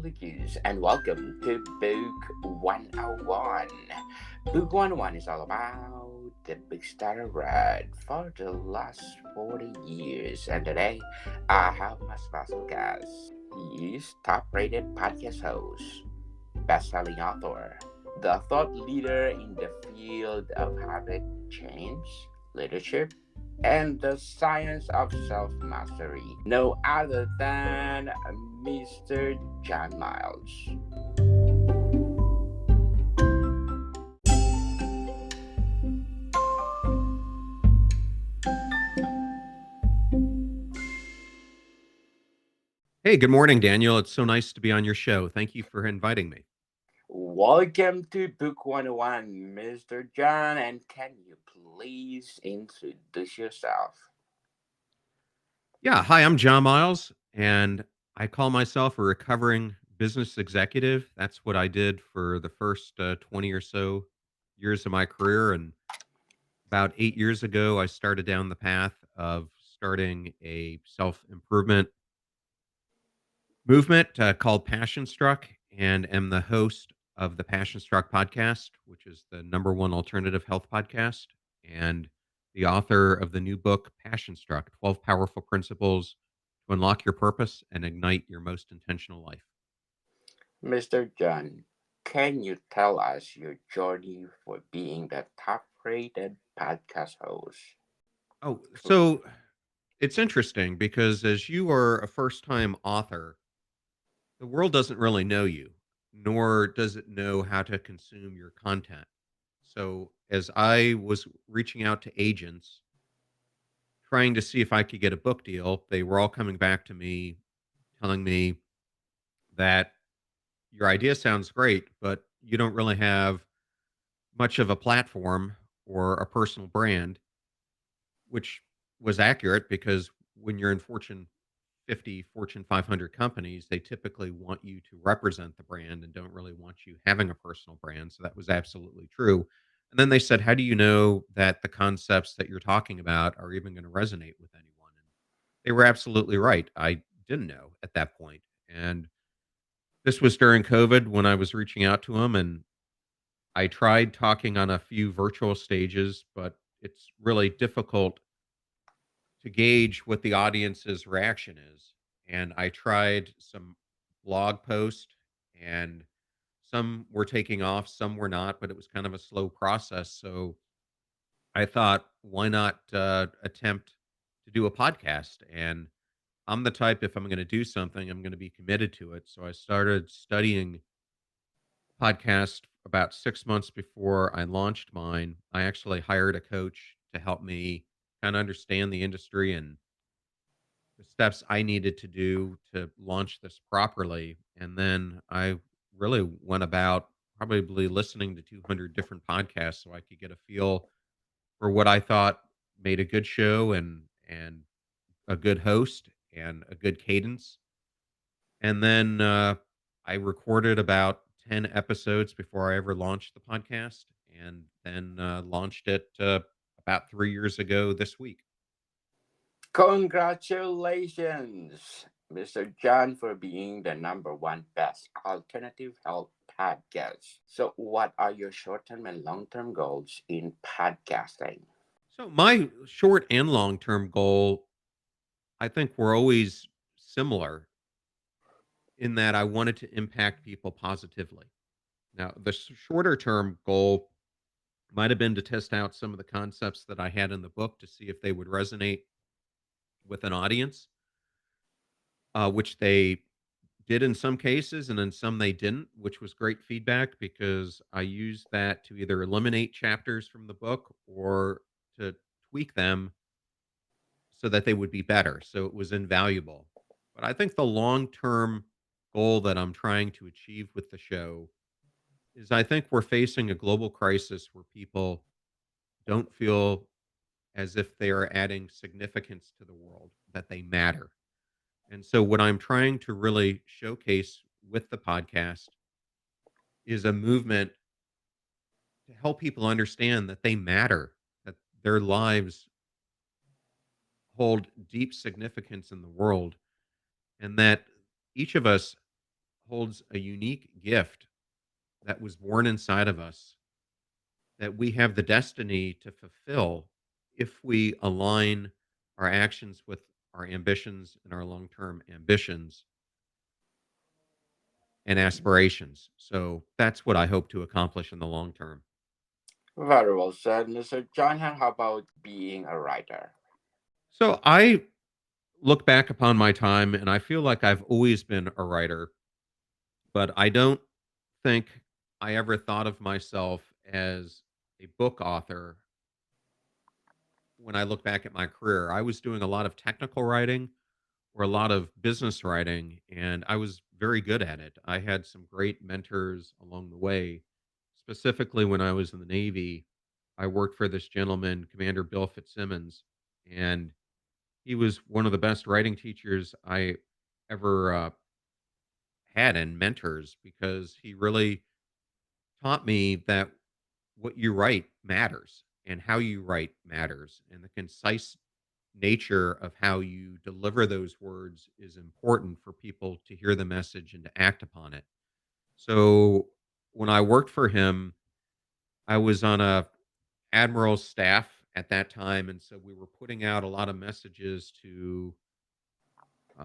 Lucas, and welcome to Book 101. Book 101 is all about the books that I read for the last 40 years, and today I have my special guest. He is top rated podcast host, best selling author, the thought leader in the field of habit change, leadership, and the science of self mastery. No other than Mr. John Miles. Hey, good morning, Daniel. It's so nice to be on your show. Thank you for inviting me. Welcome to Book 101, Mr. John, and can you please introduce yourself? Yeah, hi, I'm John Miles, and I call myself a recovering business executive. That's what I did for the first 20 or so years of my career. And about 8 years ago, I started down the path of starting a self improvement movement called Passion Struck, and am the host of the Passion Struck podcast, which is the number one alternative health podcast, and the author of the new book, Passion Struck 12 Powerful Principles to Unlock Your Purpose and Ignite Your Most Intentional Life. Mr. John, can you tell us your journey for being the top rated podcast host? So it's interesting because as you are a first time author, the world doesn't really know you, nor does it know how to consume your content. So, as I was reaching out to agents trying to see if I could get a book deal, they were all coming back to me telling me that your idea sounds great, but you don't really have much of a platform or a personal brand, which was accurate because when you're in Fortune 50, Fortune 500 companies, they typically want you to represent the brand and don't really want you having a personal brand. So that was absolutely true. And then they said, how do you know that the concepts that you're talking about are even going to resonate with anyone? And they were absolutely right. I didn't know at that point. And this was during COVID when I was reaching out to them. And I tried talking on a few virtual stages, but it's really difficult to gauge what the audience's reaction is. And I tried some blog post and some were taking off, some were not, but it was kind of a slow process. So I thought, why not attempt to do a podcast? And I'm the type, if I'm going to do something, I'm going to be committed to it. So I started studying podcast about 6 months before I launched mine. I actually hired a coach to help me kind of understand the industry and the steps I needed to do to launch this properly. And then I really went about probably listening to 200 different podcasts so I could get a feel for what I thought made a good show and a good host and a good cadence. And then I recorded about 10 episodes before I ever launched the podcast and then launched it about 3 years ago this week. Congratulations, Mr. John, for being the number one best alternative health podcast. So, what are your short term and long term goals in podcasting? So my short and long term goal, I think, were always similar in that I wanted to impact people positively. Now, the shorter term goal might have been to test out some of the concepts that I had in the book to see if they would resonate with an audience, which they did in some cases, and in some they didn't, which was great feedback because I used that to either eliminate chapters from the book or to tweak them so that they would be better. So it was invaluable. But I think the long term goal that I'm trying to achieve with the show is I think we're facing a global crisis where people don't feel as if they are adding significance to the world, that they matter. And so, what I'm trying to really showcase with the podcast is a movement to help people understand that they matter, that their lives hold deep significance in the world, and that each of us holds a unique gift that was born inside of us that we have the destiny to fulfill if we align our actions with our ambitions and our long term ambitions and aspirations. So that's what I hope to accomplish in the long term. Very well said, Mr. John. And how about being a writer? So I look back upon my time and I feel like I've always been a writer, but I don't think I ever thought of myself as a book author when I look back at my career. I was doing a lot of technical writing or a lot of business writing, and I was very good at it. I had some great mentors along the way. Specifically, when I was in the Navy, I worked for this gentleman, Commander Bill Fitzsimmons, and he was one of the best writing teachers I ever had and mentors because he really taught me that what you write matters and how you write matters and the concise nature of how you deliver those words is important for people to hear the message and to act upon it. So when I worked for him, I was on a admiral's staff at that time, and so we were putting out a lot of messages to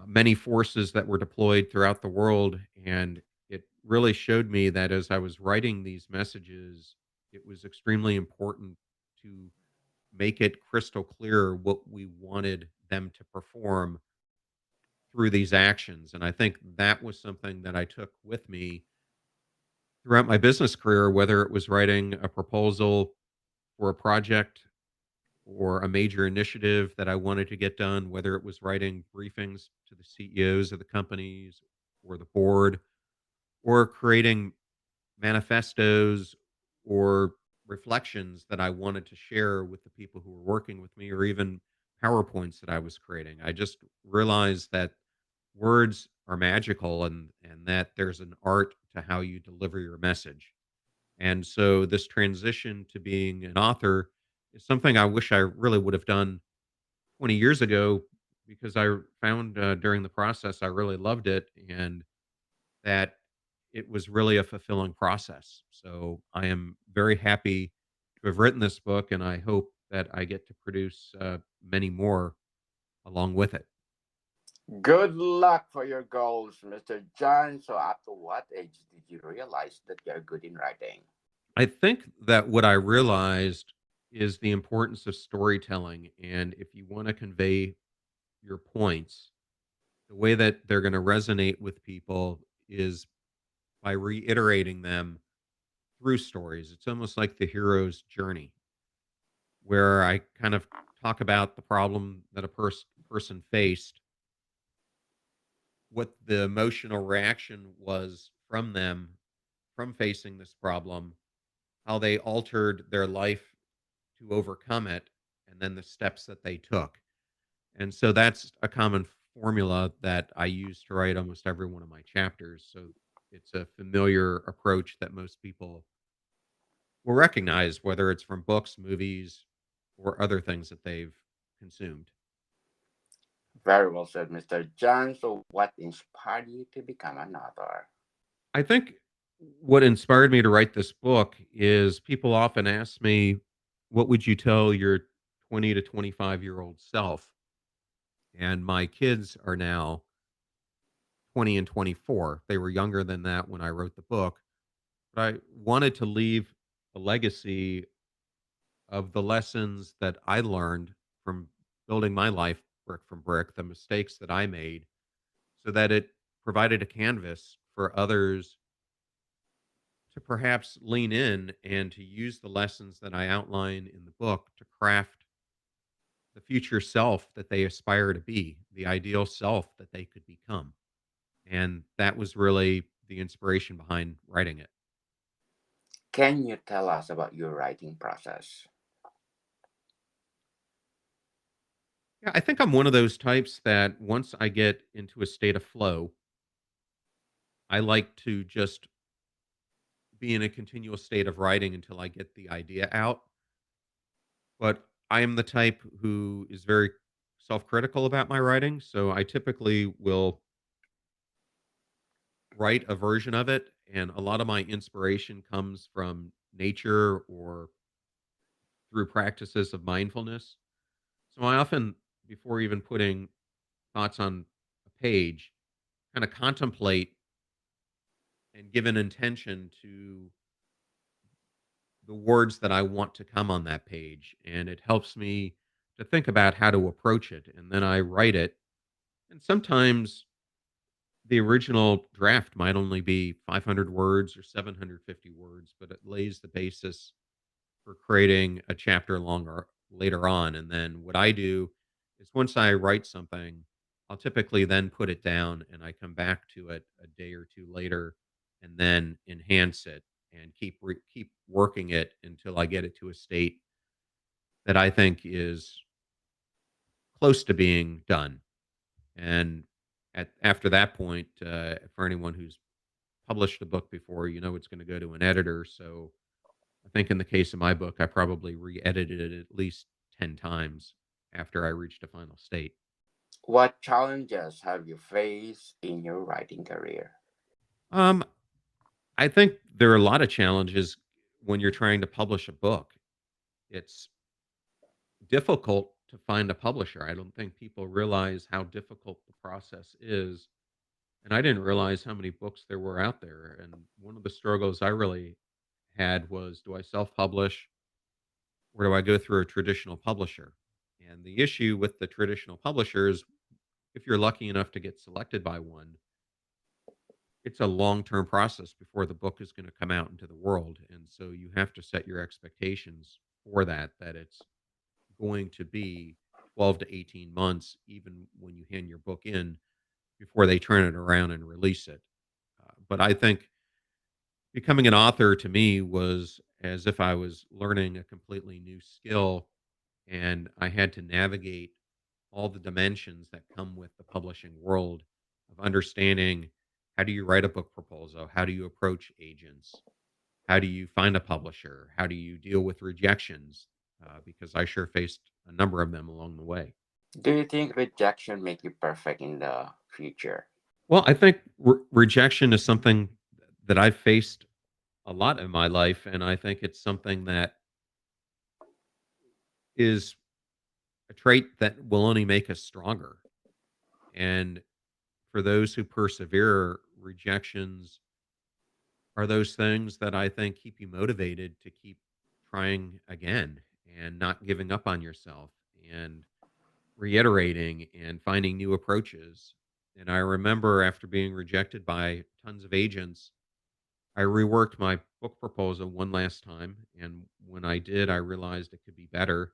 many forces that were deployed throughout the world. And it really showed me that as I was writing these messages, it was extremely important to make it crystal clear what we wanted them to perform through these actions. And I think that was something that I took with me throughout my business career, whether it was writing a proposal for a project or a major initiative that I wanted to get done, whether it was writing briefings to the CEOs of the companies or the board, or creating manifestos or reflections that I wanted to share with the people who were working with me, or even PowerPoints that I was creating. I just realized that words are magical and that there's an art to how you deliver your message. And so this transition to being an author is something I wish I really would have done 20 years ago because I found during the process I really loved it and that it was really a fulfilling process. So I am very happy to have written this book and I hope that I get to produce many more along with it. Good luck for your goals, Mr. John. So, after what age did you realize that you're good in writing? I think that what I realized is the importance of storytelling. And if you want to convey your points, the way that they're going to resonate with people is by reiterating them through stories. It's almost like the hero's journey, where I kind of talk about the problem that a person faced, what the emotional reaction was from them from facing this problem, how they altered their life to overcome it, and then the steps that they took. And so that's a common formula that I use to write almost every one of my chapters. So it's a familiar approach that most people will recognize, whether it's from books, movies, or other things that they've consumed. Very well said, Mr. John. So, what inspired you to become an author? I think what inspired me to write this book is people often ask me, what would you tell your 20 to 25-year-old self? And my kids are now 20 and 24. They were younger than that when I wrote the book, but I wanted to leave a legacy of the lessons that I learned from building my life brick from brick, the mistakes that I made, so that it provided a canvas for others to perhaps lean in and to use the lessons that I outline in the book to craft the future self that they aspire to be, the ideal self that they could become. And that was really the inspiration behind writing it. Can you tell us about your writing process? Yeah, I think I'm one of those types that once I get into a state of flow, I like to just be in a continual state of writing until I get the idea out. But I am the type who is very self-critical about my writing, so I typically will write a version of it, and a lot of my inspiration comes from nature or through practices of mindfulness. So I often, before even putting thoughts on a page, kind of contemplate and give an intention to the words that I want to come on that page. And it helps me to think about how to approach it. And then I write it. And sometimes the original draft might only be 500 words or 750 words, but it lays the basis for creating a chapter longer later on. And then what I do is once I write something, I'll typically then put it down and I come back to it a day or two later and then enhance it and keep working it until I get it to a state that I think is close to being done. And after that point, for anyone who's published a book before, it's going to go to an editor. So I think in the case of my book, I probably re-edited it at least 10 times after I reached a final state. What challenges have you faced in your writing career? Um, I think there are a lot of challenges when you're trying to publish a book. It's difficult to find a publisher. I don't think people realize how difficult the process is. And I didn't realize how many books there were out there. And one of the struggles I really had was, do I self publish or do I go through a traditional publisher? And the issue with the traditional publishers, if you're lucky enough to get selected by one, it's a long-term process before the book is going to come out into the world. And so you have to set your expectations for that it's going to be 12 to 18 months, even when you hand your book in, before they turn it around and release it. But I think becoming an author to me was as if I was learning a completely new skill and I had to navigate all the dimensions that come with the publishing world of understanding how do you write a book proposal? How do you approach agents? How do you find a publisher? How do you deal with rejections? Because I sure faced a number of them along the way. Do you think rejection make you perfect in the future? Well, I think rejection is something that I've faced a lot in my life. And I think it's something that is a trait that will only make us stronger. And for those who persevere, rejections are those things that I think keep you motivated to keep trying again and not giving up on yourself and reiterating and finding new approaches. And I remember after being rejected by tons of agents, I reworked my book proposal one last time. And when I did, I realized it could be better.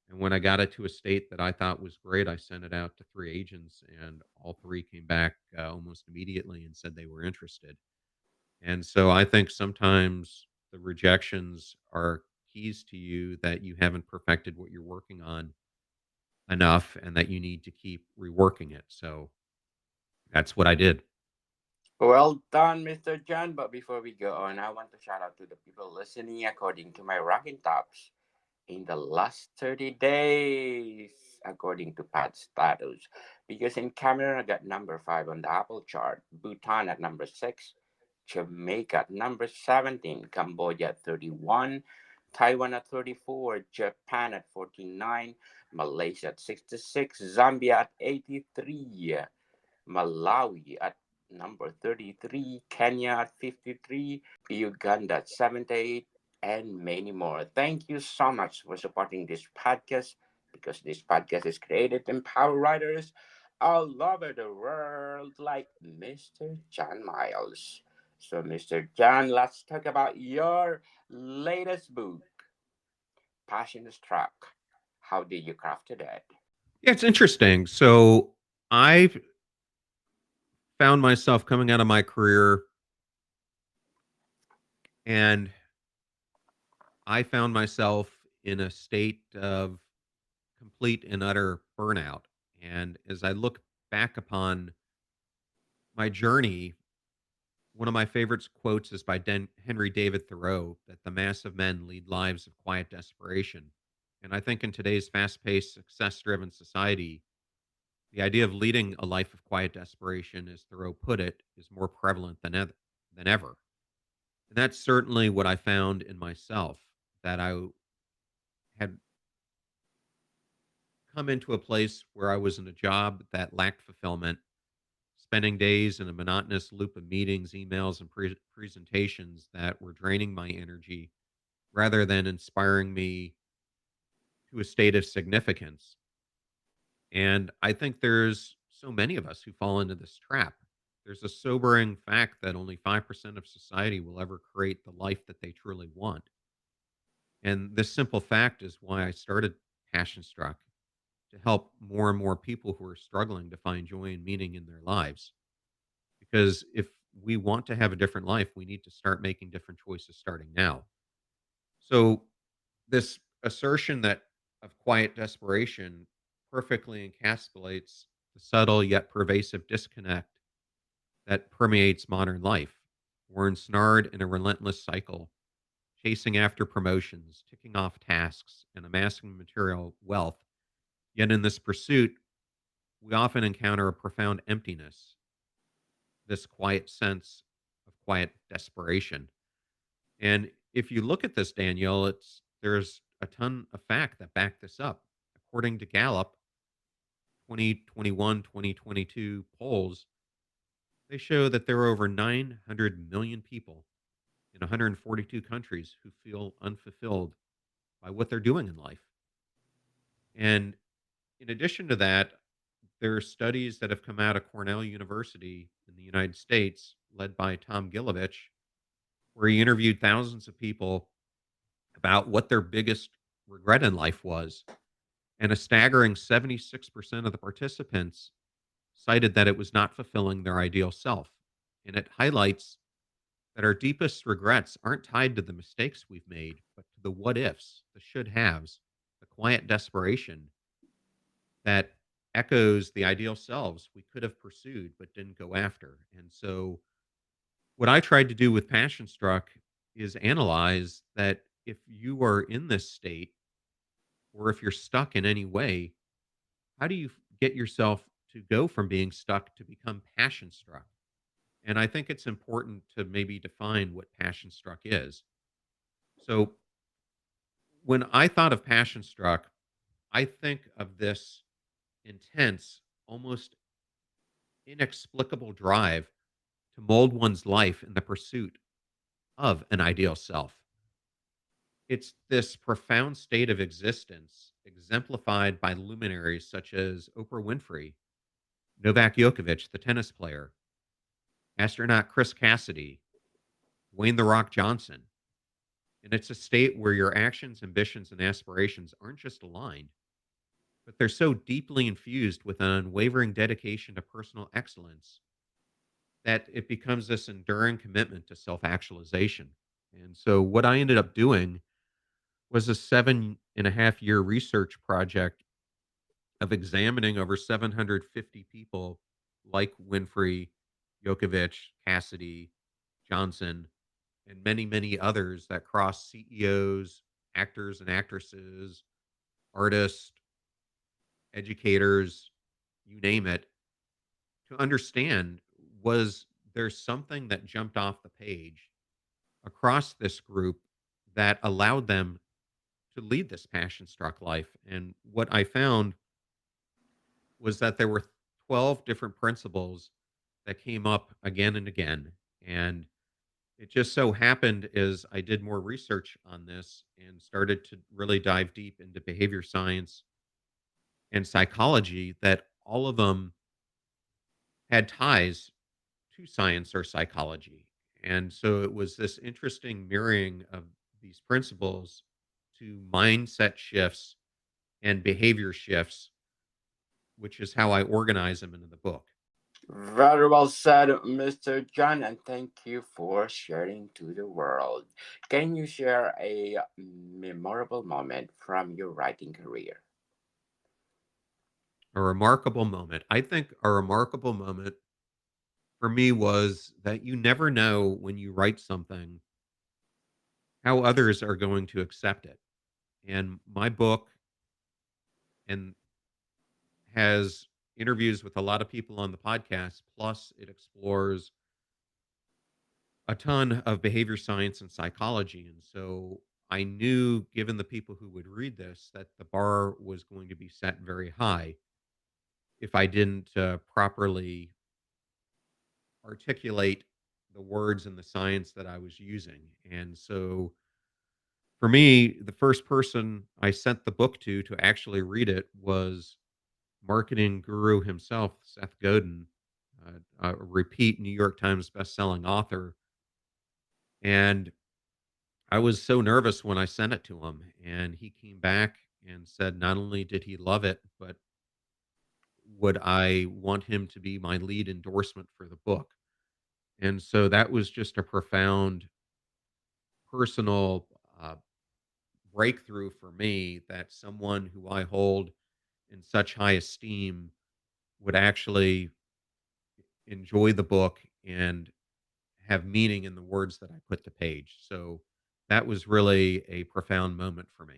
And when I got it to a state that I thought was great, I sent it out to three agents, and all three came back almost immediately and said they were interested. And so I think sometimes the rejections are keys to you that you haven't perfected what you're working on enough and that you need to keep reworking it. So that's what I did. Well done, Mr. John. But before we go on, I want to shout out to the people listening according to my ranking tops in the last 30 days, according to Pat status. Because in Cameroon, I got number 5 on the Apple chart, Bhutan at number 6, Jamaica at number 17, Cambodia at 31, Taiwan at 34, Japan at 49, Malaysia at 66, Zambia at 83, Malawi at number 33, Kenya at 53, Uganda at 78, and many more. Thank you so much for supporting this podcast because this podcast is created to empower writers all over the world like Mr. John Miles. So, Mr. John, let's talk about your latest book, Passion Struck. How did you craft it? Yeah, it's interesting. So I found myself coming out of my career and I found myself in a state of complete and utter burnout. And as I look back upon my journey, one of my favorite quotes is by Henry David Thoreau that the mass of men lead lives of quiet desperation. And I think in today's fast paced, success driven society, The idea of leading a life of quiet desperation, as Thoreau put it, is more prevalent than ever. And that's certainly what I found in myself, that I had come into a place where I was in a job that lacked fulfillment, spending days in a monotonous loop of meetings, emails, and presentations that were draining my energy rather than inspiring me to a state of significance. And I think there's so many of us who fall into this trap. There's a sobering fact that only 5% of society will ever create the life that they truly want. And this simple fact is why I started Passion Struck, to help more and more people who are struggling to find joy and meaning in their lives. Because if we want to have a different life, we need to start making different choices starting now. So, this assertion that of quiet desperation perfectly encapsulates the subtle yet pervasive disconnect that permeates modern life. We're ensnared in a relentless cycle, chasing after promotions, ticking off tasks, and amassing material wealth. Yet in this pursuit, we often encounter a profound emptiness, this quiet sense of quiet desperation. And if you look at this, Danielle, there's a ton of fact that back this up. According to Gallup, 2021, 2022 polls, they show that there are over 900 million people in 142 countries who feel unfulfilled by what they're doing in life. And in addition to that, there are studies that have come out of Cornell University in the United States, led by Tom Gilovich, where he interviewed thousands of people about what their biggest regret in life was. And a staggering 76% of the participants cited that it was not fulfilling their ideal self. And it highlights that our deepest regrets aren't tied to the mistakes we've made, but to the what ifs, the should haves, the quiet desperation that echoes the ideal selves we could have pursued but didn't go after. And so, what I tried to do with Passion Struck is analyze that if you are in this state, or if you're stuck in any way, how do you get yourself to go from being stuck to become passion struck? And I think it's important to maybe define what passion struck is. So, when I thought of passion struck, I think of this intense, almost inexplicable drive to mold one's life in the pursuit of an ideal self. It's this profound state of existence exemplified by luminaries such as Oprah Winfrey, Novak Djokovic, the tennis player, astronaut Chris Cassidy, Dwayne The Rock Johnson. And it's a state where your actions, ambitions, and aspirations aren't just aligned, but they're so deeply infused with an unwavering dedication to personal excellence that it becomes this enduring commitment to self actualization. And so, what I ended up doing was a 7.5 year research project of examining over 750 people like Winfrey, Djokovic, Cassidy, Johnson, and many, many others that cross CEOs, actors and actresses, artists, educators, you name it, to understand, was there something that jumped off the page across this group that allowed them to lead this passion struck life. And what I found was that there were 12 different principles that came up again and again. And it just so happened as I did more research on this and started to really dive deep into behavior science and psychology that all of them had ties to science or psychology. And so it was this interesting mirroring of these principles to mindset shifts and behavior shifts, which is how I organize them into the book. Very well said, Mr. John, and thank you for sharing to the world. Can you share a memorable moment from your writing career? A remarkable moment. I think a remarkable moment for me was that you never know when you write something how others are going to accept it. And my book and has interviews with a lot of people on the podcast, plus it explores a ton of behavior science and psychology. And so I knew, given the people who would read this, that the bar was going to be set very high if I didn't properly articulate the words and the science that I was using. And so for me, the first person I sent the book to actually read it was marketing guru himself, Seth Godin, a repeat New York Times bestselling author. And I was so nervous when I sent it to him, and he came back and said not only did he love it, but would I want him to be my lead endorsement for the book. And so that was just a profound personal breakthrough for me, that someone who I hold in such high esteem would actually enjoy the book and have meaning in the words that I put to page. So that was really a profound moment for me.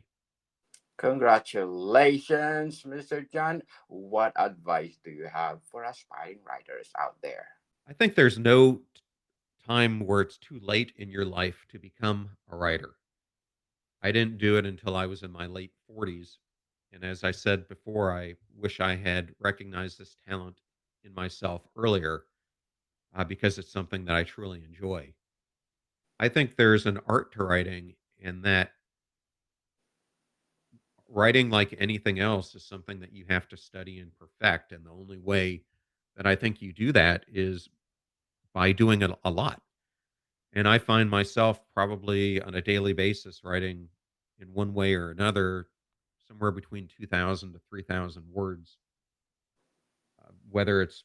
Congratulations, Mr. John. What advice do you have for aspiring writers out there? I think there's no time where it's too late in your life to become a writer. I didn't do it until I was in my late 40s. And as I said before, I wish I had recognized this talent in myself earlier, because it's something that I truly enjoy. I think there's an art to writing, and that writing, like anything else, is something that you have to study and perfect. And the only way that I think you do that is by doing it a lot. And I find myself probably on a daily basis writing in one way or another somewhere between 2,000 to 3,000 words, whether it's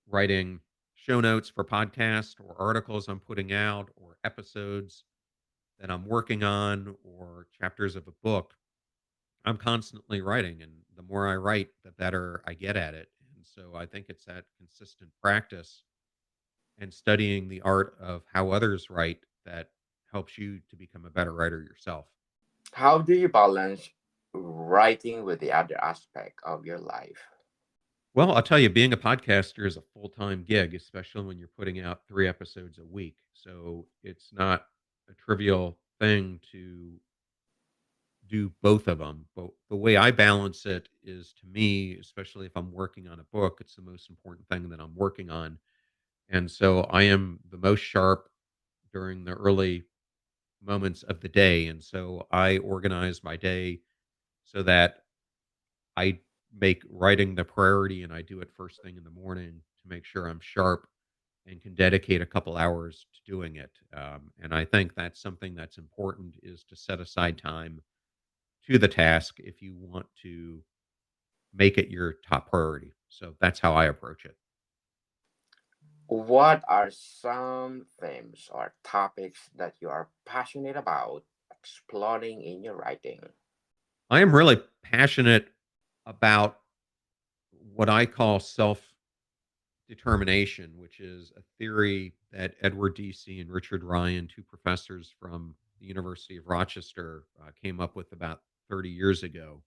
writing show notes for podcasts or articles I'm putting out or episodes that I'm working on or chapters of a book. I'm constantly writing, and the more I write, the better I get at it. And so I think it's that consistent practice and studying the art of how others write that helps you to become a better writer yourself. How do you balance writing with the other aspect of your life? Well, I'll tell you, being a podcaster is a full time gig, especially when you're putting out 3 episodes a week. So it's not a trivial thing to do both of them. But the way I balance it is, to me, especially if I'm working on a book, it's the most important thing that I'm working on. And so I am the most sharp during the early moments of the day. And so I organize my day so that I make writing the priority, and I do it first thing in the morning to make sure I'm sharp and can dedicate a couple hours to doing it. And I think that's something that's important, is to set aside time to the task if you want to make it your top priority. So that's how I approach it. What are some themes or topics that you are passionate about exploring in your writing? I am really passionate about what I call self determination, which is a theory that Edward Deci and Richard Ryan, two professors from the University of Rochester, came up with about 30 years ago.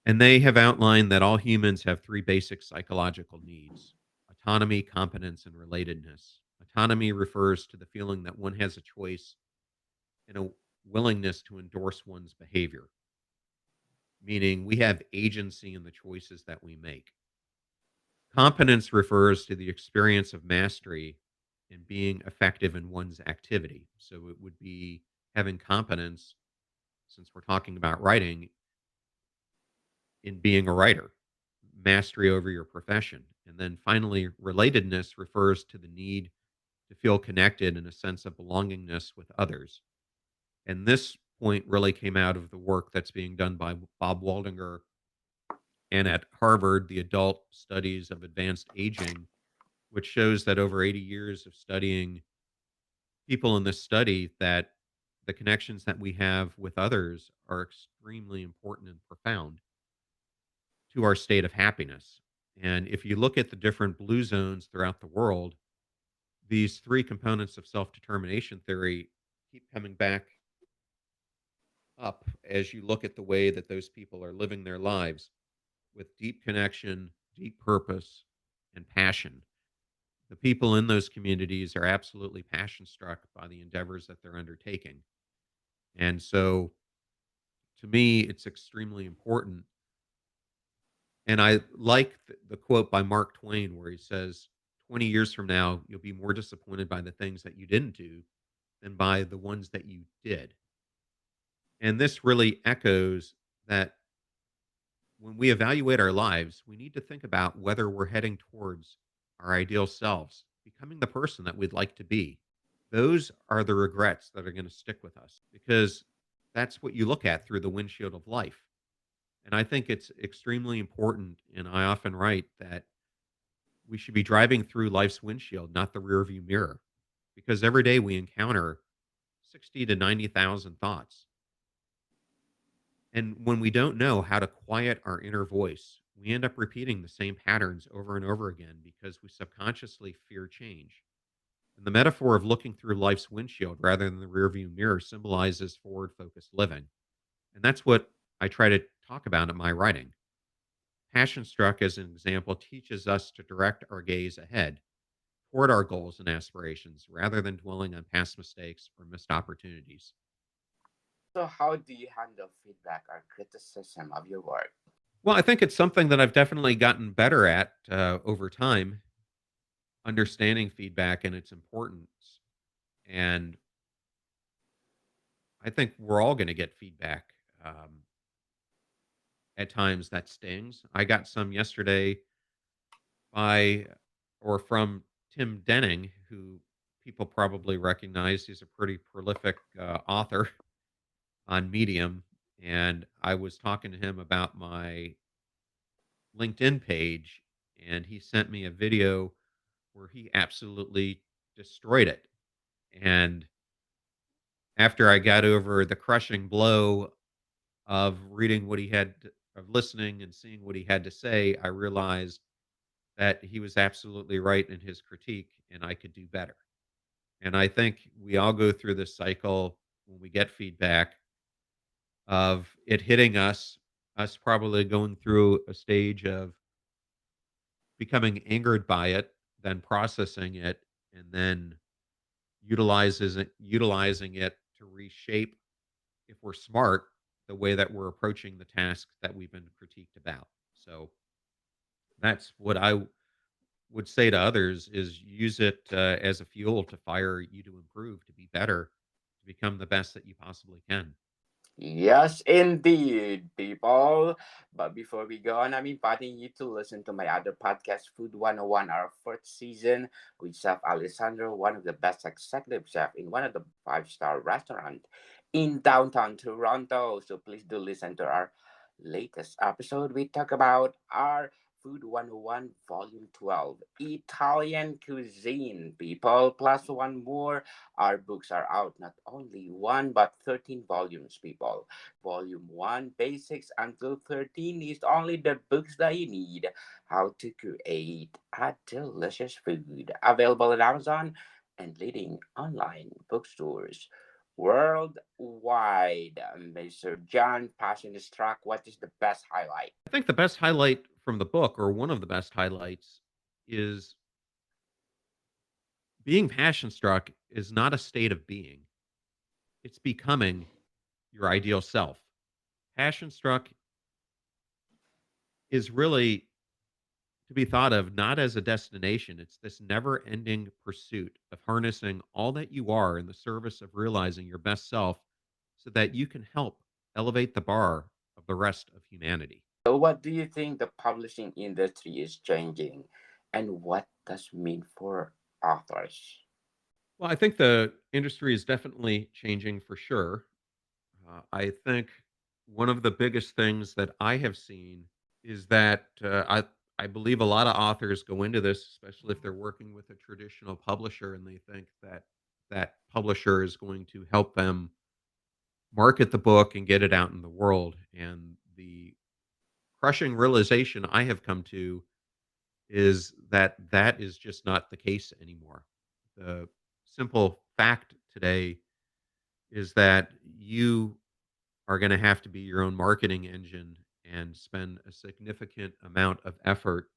And they have outlined that all humans have three basic psychological needs: autonomy, competence, and relatedness. Autonomy refers to the feeling that one has a choice and a willingness to endorse one's behavior, meaning we have agency in the choices that we make. Competence refers to the experience of mastery in being effective in one's activity. So it would be having competence, since we're talking about writing, in being a writer, mastery over your profession. And then finally, relatedness refers to the need to feel connected and a sense of belongingness with others. And this point really came out of the work that's being done by Bob Waldinger and at Harvard, the Adult Studies of Advanced Aging, which shows that over 80 years of studying people in this study, that the connections that we have with others are extremely important and profound to our state of happiness. And if you look at the different blue zones throughout the world, these three components of self determination theory keep coming back up as you look at the way that those people are living their lives with deep connection, deep purpose, and passion. The people in those communities are absolutely passion struck by the endeavors that they're undertaking. And so to me, it's extremely important. And I like the quote by Mark Twain where he says, 20 years from now, you'll be more disappointed by the things that you didn't do than by the ones that you did. And this really echoes that when we evaluate our lives, we need to think about whether we're heading towards our ideal selves, becoming the person that we'd like to be. Those are the regrets that are going to stick with us because that's what you look at through the windshield of life. And I think it's extremely important. And I often write that we should be driving through life's windshield, not the rearview mirror, because every day we encounter 60 to 90,000 thoughts. And when we don't know how to quiet our inner voice, we end up repeating the same patterns over and over again because we subconsciously fear change. And the metaphor of looking through life's windshield rather than the rearview mirror symbolizes forward focused living. And that's what I try to talk about in my writing. Passion Struck, as an example, teaches us to direct our gaze ahead toward our goals and aspirations rather than dwelling on past mistakes or missed opportunities. So, how do you handle feedback or criticism of your work? Well, I think it's something that I've definitely gotten better at over time, understanding feedback and its importance. And I think we're all going to get feedback at times that stings. I got some yesterday by or from Tim Denning, who people probably recognize. He's a pretty prolific author on Medium. And I was talking to him about my LinkedIn page, and he sent me a video where he absolutely destroyed it. And after I got over the crushing blow of reading what he had, of listening and seeing what he had to say, I realized that he was absolutely right in his critique and I could do better. And I think we all go through this cycle when we get feedback of it hitting us probably going through a stage of becoming angered by it, then processing it, and then utilizing it to reshape, if we're smart, the way that we're approaching the task that we've been critiqued about. So that's what would say to others is use it as a fuel to fire you to improve, to be better, to become the best that you possibly can. Yes, indeed, people. But before we go on, I'm inviting you to listen to my other podcast, Food 101, our fourth season, with Chef Alessandro, one of the best executive chef in one of the five-star restaurant in downtown Toronto. So please do listen to our latest episode. We talk about our Food 101 Volume 12, Italian cuisine, people, plus one more. Our books are out, not only one, but 13 volumes, people. Volume 1, Basics, until 13 is only the books that you need. How to create a delicious food. Available at Amazon and leading online bookstores worldwide. Mr. John, Passion is Struck, what is the best highlight? I think the best highlight from the book, or one of the best highlights, is being passion struck is not a state of being, it's becoming your ideal self. Passion struck is really to be thought of not as a destination. It's this never ending pursuit of harnessing all that you are in the service of realizing your best self so that you can help elevate the bar of the rest of humanity. So, what do you think the publishing industry is changing, and what does mean for authors? Well, I think the industry is definitely changing for sure. I think one of the biggest things that I have seen is that I believe a lot of authors go into this, especially if they're working with a traditional publisher, and they think that that publisher is going to help them market the book and get it out in the world. And the crushing realization I have come to is that that is just not the case anymore. The simple fact today is that you are going to have to be your own marketing engine and spend a significant amount of effort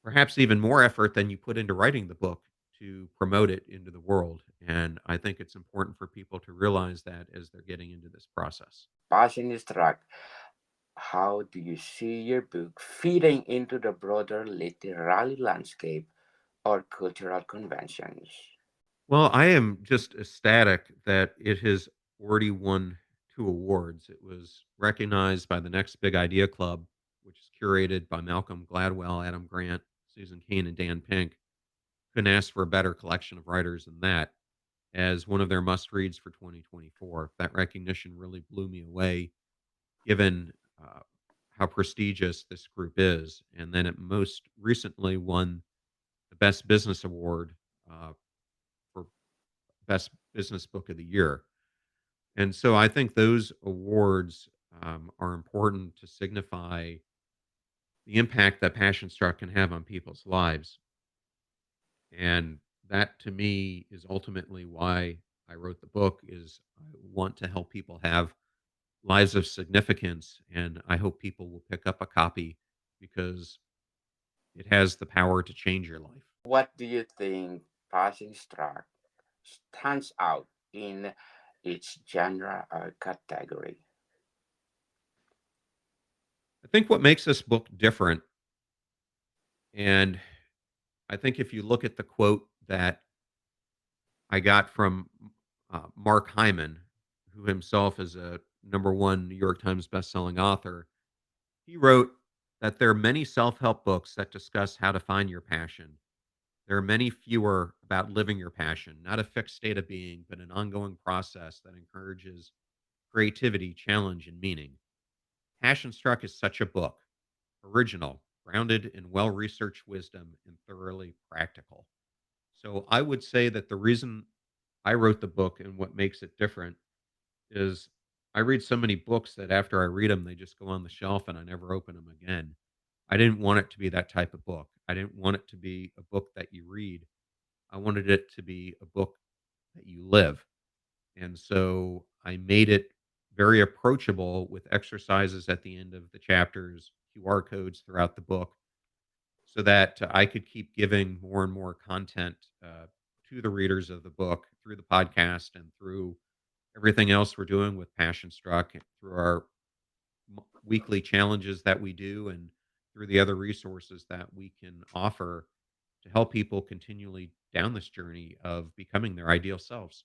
perhaps even more effort than you put into writing the book to promote it into the world. And I think it's important for people to realize that as they're getting into this process. Passion struck. How do you see your book fitting into the broader literary landscape or cultural conventions? Well, I am just ecstatic that it has already won 2 awards. It was recognized by the Next Big Idea Club, which is curated by Malcolm Gladwell, Adam Grant, Susan Cain, and Dan Pink. Couldn't ask for a better collection of writers than that as one of their must reads for 2024. That recognition really blew me away, given how prestigious this group is. And then it most recently won the Best Business Award for Best Business Book of the Year. And so I think those awards are important to signify the impact that Passion Struck can have on people's lives. And that to me is ultimately why I wrote the book is I want to help people have lives of significance, and I hope people will pick up a copy because it has the power to change your life. What do you think Passing Struck stands out in its genre or category? I think what makes this book different, and I think if you look at the quote that I got from Mark Hyman, who himself is a #1 New York Times bestselling author, he wrote that there are many self help books that discuss how to find your passion. There are many fewer about living your passion, not a fixed state of being, but an ongoing process that encourages creativity, challenge, and meaning. Passion Struck is such a book, original, grounded in well researched wisdom, and thoroughly practical. So I would say that the reason I wrote the book and what makes it different is I read so many books that after I read them, they just go on the shelf and I never open them again. I didn't want it to be that type of book. I didn't want it to be a book that you read. I wanted it to be a book that you live. And so I made it very approachable with exercises at the end of the chapters, QR codes throughout the book, so that I could keep giving more and more content to the readers of the book through the podcast and through everything else we're doing with Passion Struck, and through our weekly challenges that we do, and through the other resources that we can offer to help people continually down this journey of becoming their ideal selves.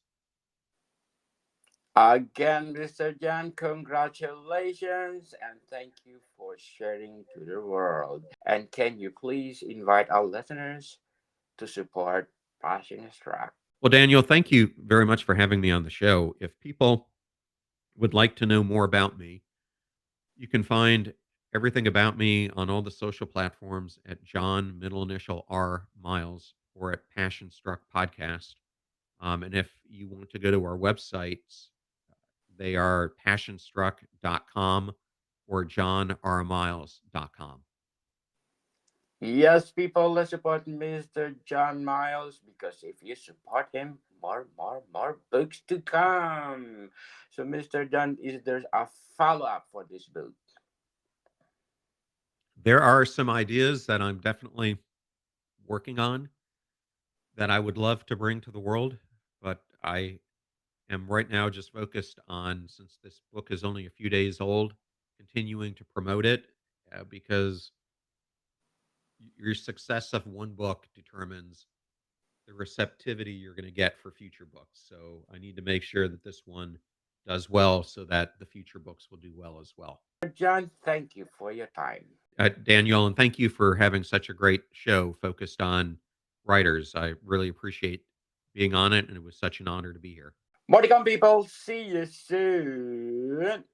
Again, Mr. John, congratulations and thank you for sharing to the world. And can you please invite our listeners to support Passion Struck? Well, Daniel, thank you very much for having me on the show. If people would like to know more about me, you can find everything about me on all the social platforms at John, middle initial R, Miles, or at Passion Struck Podcast. And if you want to go to our websites, they are passionstruck.com or johnrmiles.com. Yes, people, let's support Mr. John Miles because if you support him, more books to come. So, Mr. John, is there a follow up for this book? There are some ideas that I'm definitely working on that I would love to bring to the world, but I am right now just focused on, since this book is only a few days old, continuing to promote it because your success of one book determines the receptivity you're going to get for future books. So I need to make sure that this one does well so that the future books will do well as well. John, thank you for your time. Danielle, and thank you for having such a great show focused on writers. I really appreciate being on it, and it was such an honor to be here. More to come, people. See you soon.